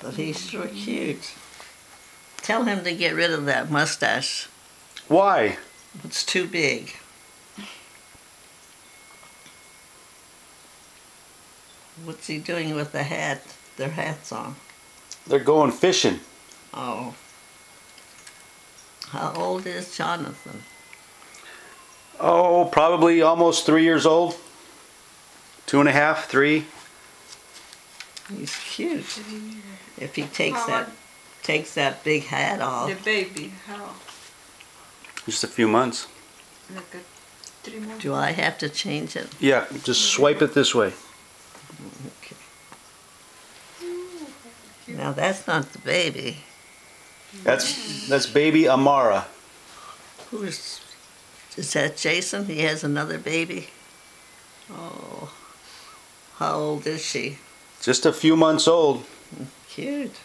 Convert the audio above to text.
but he's sure cute. Tell him to get rid of that mustache. Why? It's too big. What's he doing with the hat? Their hats on. They're going fishing. Oh. How old is Jonathan? Oh, probably almost 3 years old. 2.5, 3. He's cute. If he takes that big hat off. The baby, how? Just a few months. Like a 3 months? Do I have to change it? Yeah, just swipe it this way. Okay. Now that's not the baby. That's baby Amara. Is that Jason? He has another baby? Oh. How old is she? Just a few months old. Cute.